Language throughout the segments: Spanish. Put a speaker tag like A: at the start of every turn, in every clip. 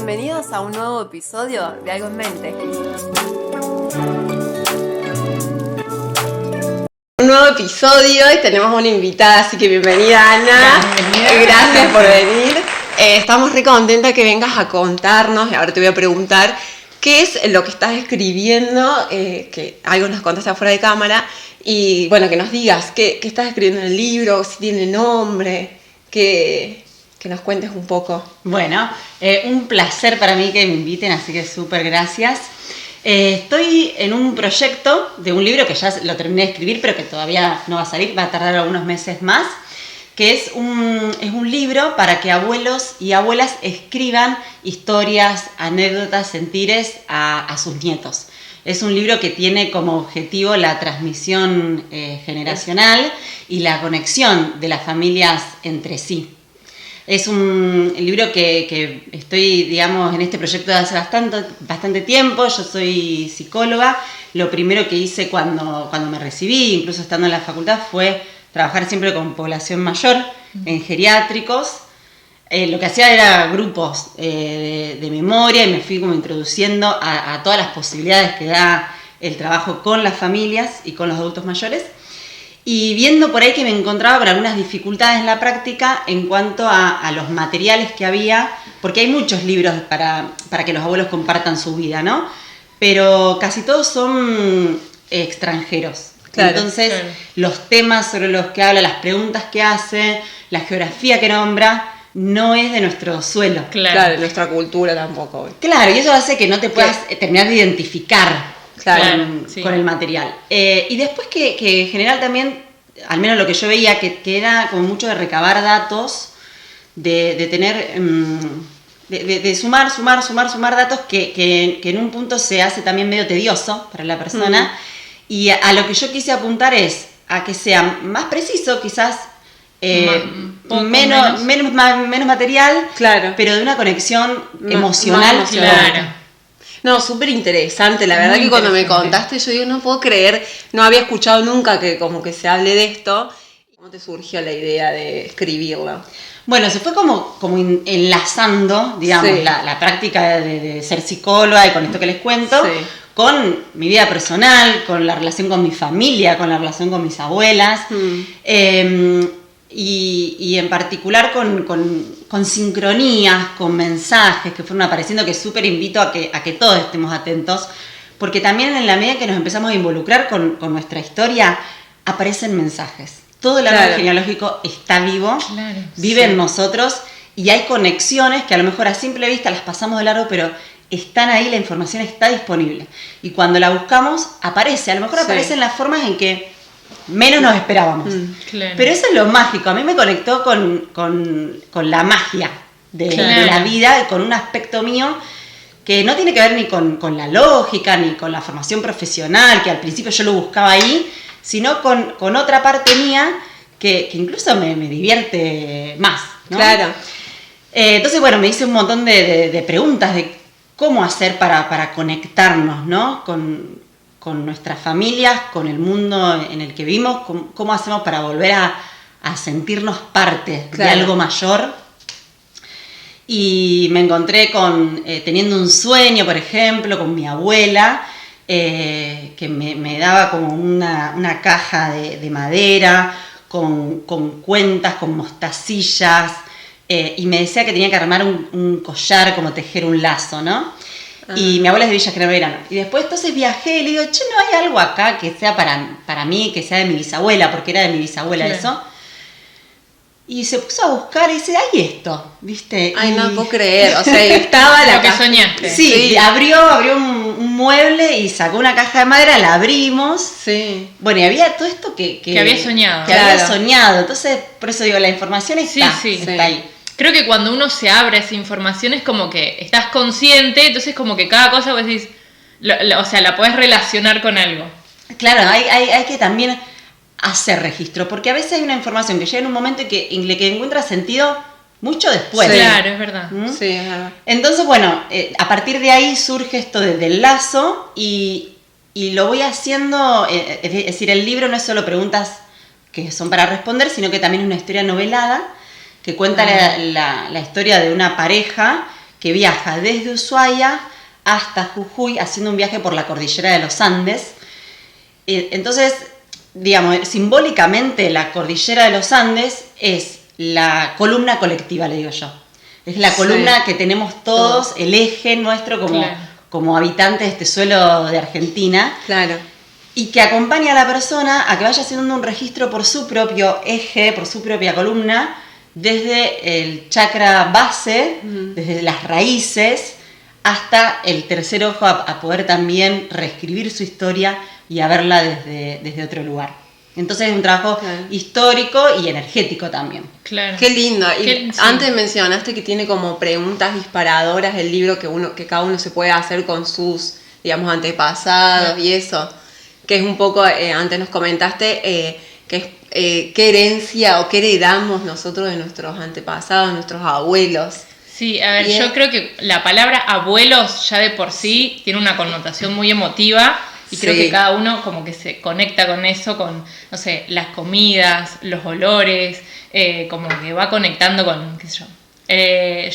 A: Bienvenidos a un nuevo episodio de Algo en Mente. Un nuevo episodio y tenemos una invitada, así que bienvenida Ana. Gracias por venir. Estamos re contentas que vengas a contarnos, y ahora te voy a preguntar qué es lo que estás escribiendo, que algo nos contaste afuera de cámara, y bueno, que nos digas qué estás escribiendo en el libro, si tiene nombre, que nos cuentes un poco.
B: Bueno, un placer para mí que me inviten, así que súper gracias. Estoy en un proyecto de un libro que ya lo terminé de escribir, pero que todavía no va a salir, va a tardar algunos meses más, que es un libro para que abuelos y abuelas escriban historias, anécdotas, sentires a sus nietos. Es un libro que tiene como objetivo la transmisión generacional y la conexión de las familias entre sí. Es un libro que estoy, digamos, en este proyecto de hace bastante tiempo. Yo soy psicóloga. Lo primero que hice cuando me recibí, incluso estando en la facultad, fue trabajar siempre con población mayor, en geriátricos. Lo que hacía era grupos de memoria y me fui como introduciendo a todas las posibilidades que da el trabajo con las familias y con los adultos mayores. Y viendo por ahí que me encontraba con algunas dificultades en la práctica en cuanto a los materiales que había, porque hay muchos libros para que los abuelos compartan su vida, ¿no? Pero casi todos son extranjeros. Claro, entonces, claro, los temas sobre los que habla, las preguntas que hace, la geografía que nombra, no es de nuestro suelo.
A: Claro, nuestra cultura tampoco.
B: Claro, y eso hace que no te puedas terminar de identificar. Claro, con el material. Y después que en general también, al menos lo que yo veía, que era como mucho de recabar datos, de tener, de sumar datos que en un punto se hace también medio tedioso para la persona. Y a lo que yo quise apuntar es a que sea más preciso, quizás menos material, claro, pero de una conexión emocional.
A: Claro. No, súper interesante, la verdad que cuando me contaste yo digo, no puedo creer, no había escuchado nunca que como que se hable de esto. ¿Cómo te surgió la idea de escribirlo?
B: Bueno, se fue como enlazando, digamos, sí, la práctica de ser psicóloga y con esto que les cuento, sí, con mi vida personal, con la relación con mi familia, con la relación con mis abuelas. Y en particular con sincronías, con mensajes que fueron apareciendo, que súper invito a que todos estemos atentos, porque también en la medida que nos empezamos a involucrar con nuestra historia, aparecen mensajes. Todo el árbol genealógico está vivo, vive en nosotros, y hay conexiones que a lo mejor a simple vista las pasamos de largo, pero están ahí, la información está disponible. Y cuando la buscamos, aparece. A lo mejor aparecen las formas en que menos nos esperábamos. Claro. Pero eso es lo mágico. A mí me conectó con la magia de la vida, con un aspecto mío que no tiene que ver ni con la lógica, ni con la formación profesional, que al principio yo lo buscaba ahí, sino con otra parte mía que incluso me divierte más, ¿no? Claro. Entonces, bueno, me hice un montón de preguntas de cómo hacer para conectarnos, ¿no? Con nuestras familias, con el mundo en el que vivimos, cómo hacemos para volver a sentirnos parte de algo mayor. Y me encontré teniendo un sueño, por ejemplo, con mi abuela, que me daba como una caja de madera, con cuentas, con mostacillas, y me decía que tenía que armar un collar, como tejer un lazo, ¿no? Y mi abuela es de Villa General Belgrano. Y después entonces viajé y le digo, che, ¿no hay algo acá que sea para mí, que sea de mi bisabuela? Porque era de mi bisabuela eso. Y se puso a buscar y dice, hay esto, ¿viste?
A: Ay, no puedo creer. O sea, estaba
C: lo que soñaste.
B: Sí, abrió un mueble y sacó una caja de madera, la abrimos. Sí. Bueno, y había todo esto que
C: había soñado.
B: Que había soñado. Entonces, por eso digo, la información está ahí.
C: Creo que cuando uno se abre a esa información es como que estás consciente, entonces como que cada cosa vos decís, o sea, la podés relacionar con algo.
B: Claro, hay que también hacer registro, porque a veces hay una información que llega en un momento en que encuentra sentido mucho después.
C: Sí, claro, es verdad.
A: Sí, es verdad.
B: Entonces, bueno, a partir de ahí surge esto del lazo y lo voy haciendo, es decir, el libro no es solo preguntas que son para responder, sino que también es una historia novelada que cuenta la historia de una pareja que viaja desde Ushuaia hasta Jujuy haciendo un viaje por la cordillera de los Andes. Entonces, digamos, simbólicamente la cordillera de los Andes es la columna colectiva, le digo yo. Es la columna que tenemos todos, el eje nuestro como habitantes de este suelo de Argentina.
A: Claro.
B: Y que acompaña a la persona a que vaya haciendo un registro por su propio eje, por su propia columna, desde el chakra base, desde las raíces, hasta el tercer ojo, a poder también reescribir su historia y a verla desde otro lugar. Entonces es un trabajo histórico y energético también.
C: Claro.
A: Qué lindo. Y antes mencionaste que tiene como preguntas disparadoras el libro que cada uno se puede hacer con sus, digamos, antepasados y eso. Que es un poco, antes nos comentaste, que es qué herencia o qué heredamos nosotros de nuestros antepasados, nuestros abuelos.
C: Sí, a ver, yo creo que la palabra abuelos ya de por sí tiene una connotación muy emotiva y creo que cada uno como que se conecta con eso, con, no sé, las comidas, los olores, como que va conectando con, qué sé yo.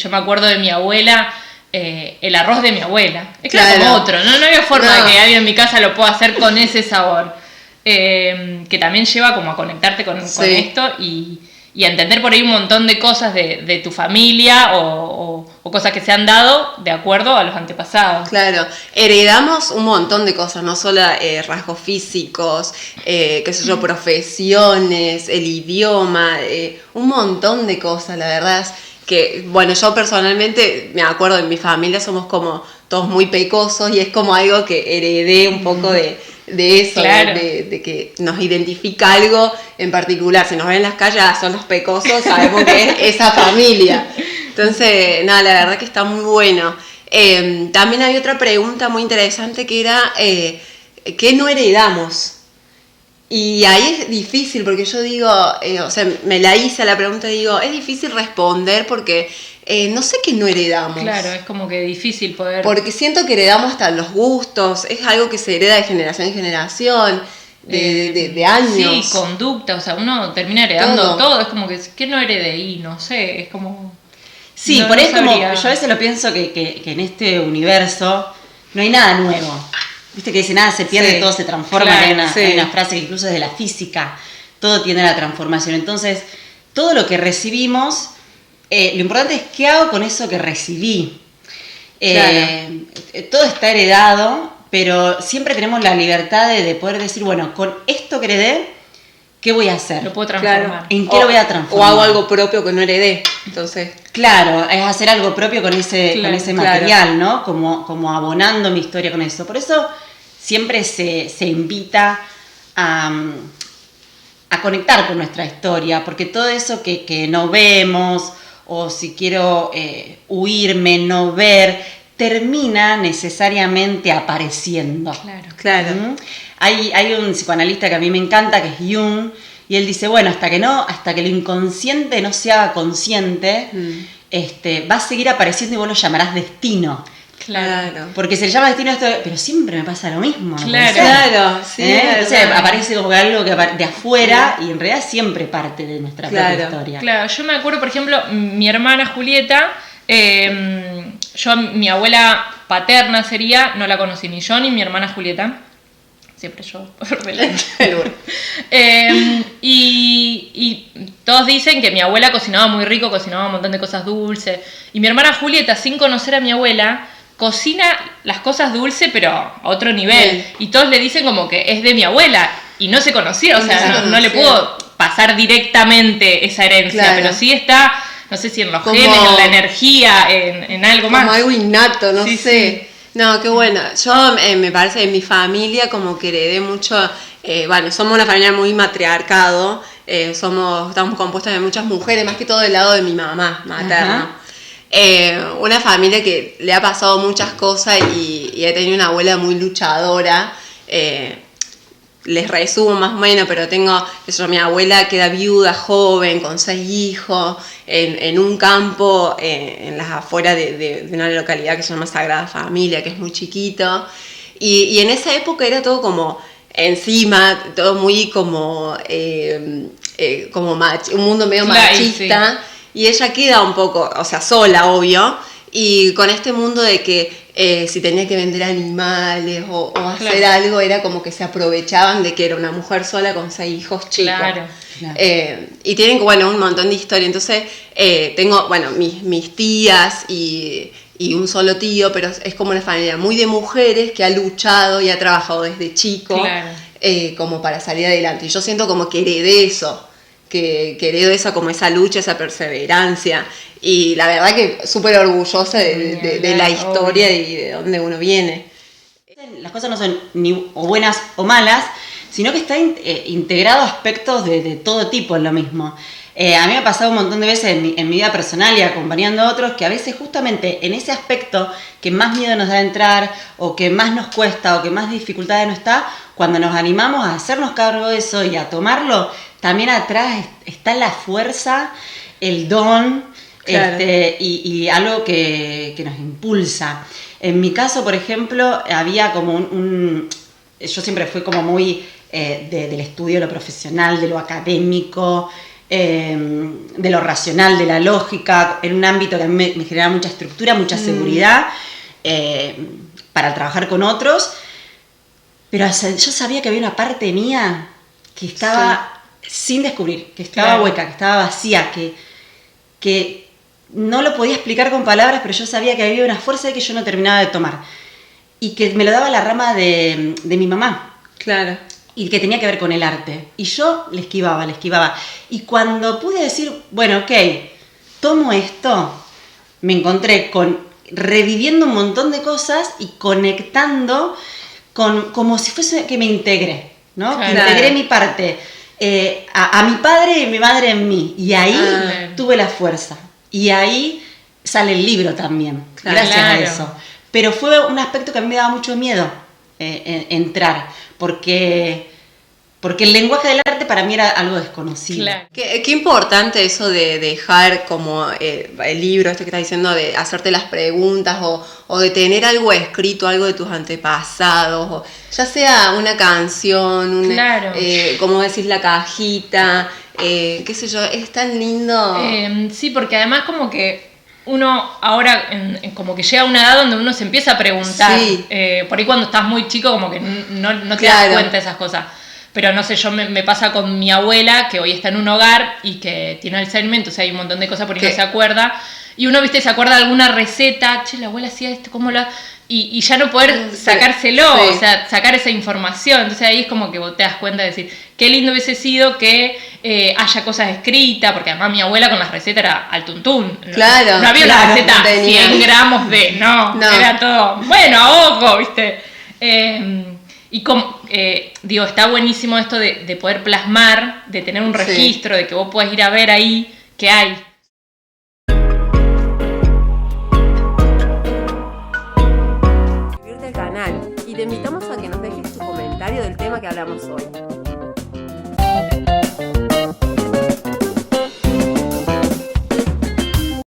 C: Yo me acuerdo de mi abuela, el arroz de mi abuela. Es claro, como otro, no había forma de que alguien en mi casa lo pueda hacer con ese sabor. Que también lleva como a conectarte con esto y a entender por ahí un montón de cosas de tu familia o cosas que se han dado de acuerdo a los antepasados.
A: Claro, heredamos un montón de cosas, no solo rasgos físicos, qué sé yo, profesiones, el idioma, un montón de cosas, la verdad es que, bueno, yo personalmente me acuerdo en mi familia somos como todos muy pecosos y es como algo que heredé un poco de eso, claro. de que nos identifica algo en particular. Si nos ven en las calles, son los pecosos, sabemos que es esa familia. Entonces, nada, la verdad que está muy bueno. También había otra pregunta muy interesante que era, ¿qué no heredamos? Y ahí es difícil porque yo digo, o sea, me la hice a la pregunta y digo, es difícil responder porque no sé qué no heredamos.
C: Claro, es como que difícil poder...
A: Porque siento que heredamos hasta los gustos, es algo que se hereda de generación en generación, de años.
C: Sí, conducta, o sea, uno termina heredando todo, es como que no heredé y no sé, es como...
B: Sí, por eso como, yo a veces lo pienso que en este universo no hay nada nuevo. Viste que dice nada se pierde, todo se transforma. Claro, hay una frase que incluso es de la física, todo tiene la transformación. Entonces, todo lo que recibimos, lo importante es qué hago con eso que recibí. Todo está heredado, pero siempre tenemos la libertad de poder decir, bueno, con esto que heredé, ¿qué voy a hacer?
C: Lo puedo transformar.
B: Claro. ¿En qué lo voy a transformar?
A: O hago algo propio que no heredé. Entonces,
B: claro, es hacer algo propio con ese material, ¿no? Como abonando mi historia con eso. Por eso siempre se invita a conectar con nuestra historia, porque todo eso que no vemos, o si quiero huirme, no ver, termina necesariamente apareciendo.
A: Claro.
B: ¿Mm? Hay un psicoanalista que a mí me encanta, que es Jung, y él dice, bueno, hasta que el inconsciente no se haga consciente, va a seguir apareciendo y vos lo llamarás destino.
A: Claro.
B: Porque se le llama destino esto, pero siempre me pasa lo mismo.
A: Claro, sí.
B: Entonces aparece como algo que de afuera y en realidad siempre parte de nuestra propia historia.
C: Claro, yo me acuerdo, por ejemplo, mi hermana Julieta, mi abuela paterna sería, no la conocí ni yo ni mi hermana Julieta. Siempre yo, por delante. Y todos dicen que mi abuela cocinaba muy rico, cocinaba un montón de cosas dulces. Y mi hermana Julieta, sin conocer a mi abuela, cocina las cosas dulces, pero a otro nivel. Bien. Y todos le dicen como que es de mi abuela. Y no se conocía, o sea, no le puedo pasar directamente esa herencia, pero sí está, no sé si en los genes, en la energía, en algo más.
A: Como algo innato, no sé. Sí. No, qué bueno. Yo me parece que en mi familia como que heredé mucho, somos una familia muy matriarcado, estamos compuestas de muchas mujeres, más que todo del lado de mi mamá materna. Una familia que le ha pasado muchas cosas y he tenido una abuela muy luchadora. Les resumo más o menos, pero tengo mi abuela queda viuda, joven, con 6 hijos, en un campo, en las afueras de una localidad que se llama Sagrada Familia, que es muy chiquito. Y en esa época era todo como encima, todo muy como un mundo medio machista. Sí. Y ella queda un poco, o sea, sola, obvio. Y con este mundo de que si tenía que vender animales o hacer
C: Claro.
A: algo, era como que se aprovechaban de que era una mujer sola con 6 hijos chicos.
C: Claro.
A: Y tienen, bueno, un montón de historia. Entonces, tengo, bueno, mis tías y un solo tío, pero es como una familia muy de mujeres que ha luchado y ha trabajado desde chico,
C: Claro.
A: como para salir adelante. Y yo siento como que heredé eso, que heredo esa, como esa lucha, esa perseverancia. Y la verdad que súper orgullosa de la historia
C: Obvio.
A: y de dónde uno viene.
B: Las cosas no son ni o buenas o malas, sino que está integrado aspectos de todo tipo en lo mismo. A mí me ha pasado un montón de veces en mi vida personal y acompañando a otros que a veces justamente en ese aspecto que más miedo nos da entrar o que más nos cuesta o que más dificultades nos está, cuando nos animamos a hacernos cargo de eso y a tomarlo, también atrás está la fuerza, el don,
A: Claro.
B: y algo que nos impulsa. En mi caso, por ejemplo, había como yo siempre fui como muy del estudio, de lo profesional, de lo académico, de lo racional, de la lógica, en un ámbito que a mí me generaba mucha estructura, mucha seguridad para trabajar con otros, pero yo sabía que había una parte mía que estaba sin descubrir, que estaba
C: Claro.
B: hueca, que estaba vacía, que no lo podía explicar con palabras, pero yo sabía que había una fuerza que yo no terminaba de tomar y que me lo daba la rama de mi mamá.
A: Claro.
B: Y que tenía que ver con el arte. Y yo le esquivaba. Y cuando pude decir, bueno, ok, tomo esto, me encontré reviviendo un montón de cosas y conectando como si fuese que me integré, ¿no?
C: Claro.
B: Que integré mi parte, a mi padre y mi madre en mí. Y ahí tuve la fuerza. Y ahí sale el libro también,
A: Claro.
B: gracias a
C: Claro.
B: eso. Pero fue un aspecto que a mí me daba mucho miedo entrar, porque el lenguaje del arte para mí era algo desconocido.
C: Claro.
A: Qué importante eso de dejar como el libro, esto que estás diciendo, de hacerte las preguntas o de tener algo escrito, algo de tus antepasados, o ya sea una canción,
C: Claro.
A: como decís, la cajita, qué sé yo, es tan lindo.
C: Sí, porque además como que uno ahora como que llega a una edad donde uno se empieza a preguntar.
A: Sí.
C: Por ahí cuando estás muy chico como que no te
A: Claro.
C: das cuenta de esas cosas. Pero no sé, me pasa con mi abuela que hoy está en un hogar y que tiene Alzheimer, o sea, hay un montón de cosas por ahí
A: ¿Qué?
C: no se acuerda. Y uno, viste, se acuerda de alguna receta, che, la abuela hacía esto, ¿cómo la...? Y ya no poder sacárselo,
A: Sí.
C: o sea, sacar esa información. Entonces ahí es como que vos te das cuenta de decir, qué lindo hubiese sido que haya cosas escritas, porque además mi abuela con las recetas era al tuntún.
A: Claro,
C: No había
A: claro,
C: una receta
A: no tenía.
C: 100 gramos de, no, era todo, bueno, a ojo, viste. Y como, digo, está buenísimo esto de poder plasmar, de tener un
A: Sí.
C: registro, de que vos puedas ir a ver ahí qué hay.
A: Suscribirte al canal y te invitamos a que nos dejes tu comentario del tema que hablamos hoy.